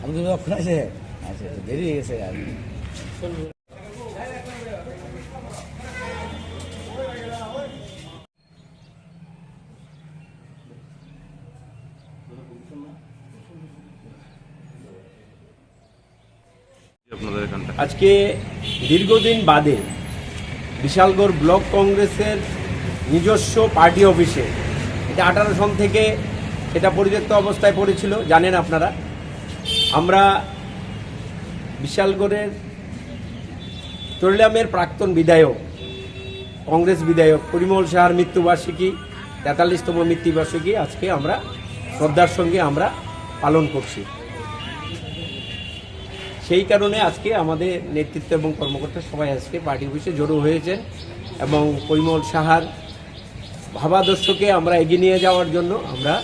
আমাদের অক্ষণ আছে। আচ্ছা আচ্ছা, দেরি হয়ে গেছে আর কি। আপনাদের এখানটা আজকে দীর্ঘদিন বাদে বিশালগড় ব্লক কংগ্রেসের নিজস্ব পার্টি অফিসে, এটা 18 সন থেকে এটা পরিত্যক্ত অবস্থায় পড়েছিল, জানেন আপনারা। আমরা বিশালগড়ের চরিলামের প্রাক্তন বিধায়ক, কংগ্রেস বিধায়ক পরিমল সাহার মৃত্যুবার্ষিকী, 43তম মৃত্যুবার্ষিকী আজকে আমরা শ্রদ্ধার সঙ্গে আমরা পালন করছি। সেই কারণে আজকে আমাদের নেতৃত্ব এবং কর্মকর্তা সবাই আজকে পার্টি অফিসে জড়ো হয়েছেন এবং পরিমল সাহার ভাবাদর্শকে আমরা এগিয়ে নিয়ে যাওয়ার জন্য আমরা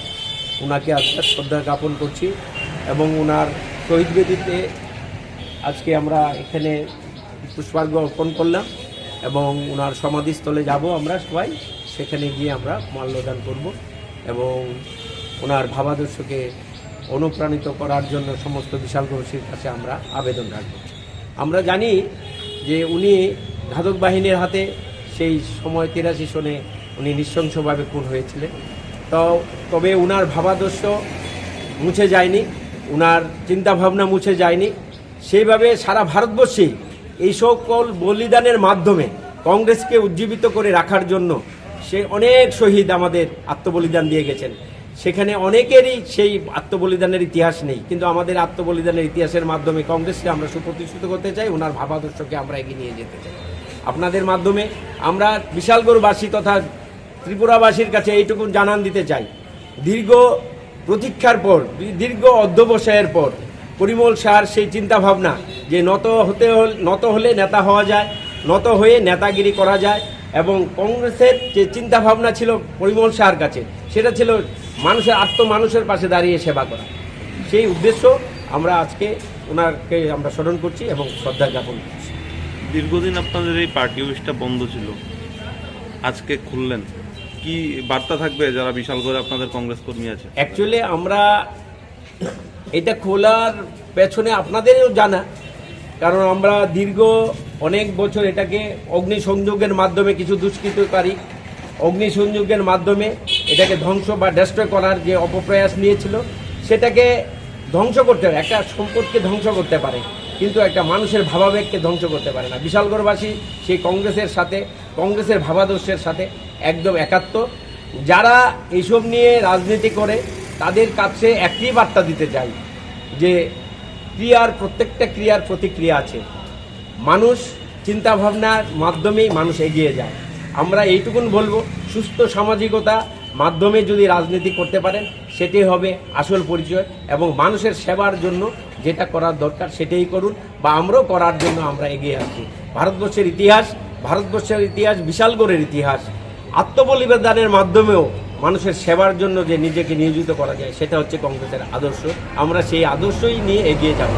ওনাকে আজকে শ্রদ্ধা জ্ঞাপন করছি এবং ওনার শহীদ বেদিতে আজকে আমরা এখানে পুষ্পার্ঘ্য অর্পণ করলাম এবং ওনার সমাধিস্থলে যাব আমরা সবাই, সেখানে গিয়ে আমরা মাল্যদান করব এবং ওনার ভাবাদর্শকে অনুপ্রাণিত করার জন্য সমস্ত বিশালগড়বাসীর কাছে আমরা আবেদন রাখব। আমরা জানি যে উনি ঘাতক বাহিনীর হাতে সেই সময় 83 সনে উনি নৃশংসভাবে খুন হয়েছিলেন। তবে উনার ভাবাদর্শ মুছে যায়নি, উনার চিন্তাভাবনা মুছে যায়নি। সেইভাবে সারা ভারতবর্ষে এই সকল বলিদানের মাধ্যমে কংগ্রেসকে উজ্জীবিত করে রাখার জন্য সে অনেক শহীদ আমাদের আত্মবলিদান দিয়ে গেছেন। সেখানে অনেকেরই সেই আত্মবলিদানের ইতিহাস নেই, কিন্তু আমাদের আত্মবলিদানের ইতিহাসের মাধ্যমে কংগ্রেসকে আমরা সুপ্রতিষ্ঠিত করতে চাই, ওনার ভাবাদর্শকে আমরা এগিয়ে নিয়ে যেতে চাই। আপনাদের মাধ্যমে আমরা বিশালগড়বাসী তথা ত্রিপুরাবাসীর কাছে এইটুকু জানান দিতে চাই, দীর্ঘ প্রতীক্ষার পর, দীর্ঘ অধ্যবসায়ের পর পরিমল সাহার সেই চিন্তাভাবনা যে নত হলে নেতা হওয়া যায়, নত হয়ে নেতাগিরি করা যায়, এবং কংগ্রেসের যে চিন্তাভাবনা ছিল পরিমল সাহার কাছে, সেটা ছিল মানুষের পাশে দাঁড়িয়ে সেবা করা। সেই উদ্দেশ্য আমরা আজকে ওনাকে আমরা স্মরণ করছি এবং শ্রদ্ধা জ্ঞাপন করছি। দীর্ঘদিন আপনাদের এই পার্টি অফিসটা বন্ধ ছিল, আজকে খুললেন, কি বার্তা থাকবে যারা বিশালগড়ে আপনাদের কংগ্রেস কর্মী আছে? অ্যাকচুয়ালি আমরা এটা খোলার পেছনে আপনাদেরও জানা, কারণ আমরা দীর্ঘ অনেক বছর এটাকে অগ্নিসংযোগের মাধ্যমে কিছু দুষ্কৃতকারী অগ্নিসংযোগের মাধ্যমে এটাকে ধ্বংস বা ডেস্ট্রয় করার যে অপপ্রয়াস নিয়েছিল, সেটাকে ধ্বংস করতে পারে। একটা সম্পদকে ধ্বংস করতে পারে, কিন্তু একটা মানুষের ভাবাবেগকে ধ্বংস করতে পারে না। বিশালগড়বাসী সেই কংগ্রেসের সাথে, কংগ্রেসের ভাবাদর্শের সাথে একদম একাত্ম। যারা এইসব নিয়ে রাজনীতি করে তাদের কাছে একই বার্তা দিতে চাই যে প্রত্যেকটা ক্রিয়ার প্রতিক্রিয়া আছে। মানুষ চিন্তাভাবনার মাধ্যমেই মানুষ এগিয়ে যায়। আমরা এইটুকুন বলবো, সুস্থ সামাজিকতা মাধ্যমে যদি রাজনীতি করতে পারেন সেটাই হবে আসল পরিচয়, এবং মানুষের সেবার জন্য যেটা করার দরকার সেটাই করুন, বা আমরাও করার জন্য আমরা এগিয়ে আসছি। ভারতবর্ষের ইতিহাস বিশালগড়ের ইতিহাস। আত্মবলিদানের মাধ্যমেও মানুষের সেবার জন্য যে নিজেকে নিয়োজিত করা যায়, সেটা হচ্ছে কংগ্রেসের আদর্শ। আমরা সেই আদর্শই নিয়ে এগিয়ে যাব।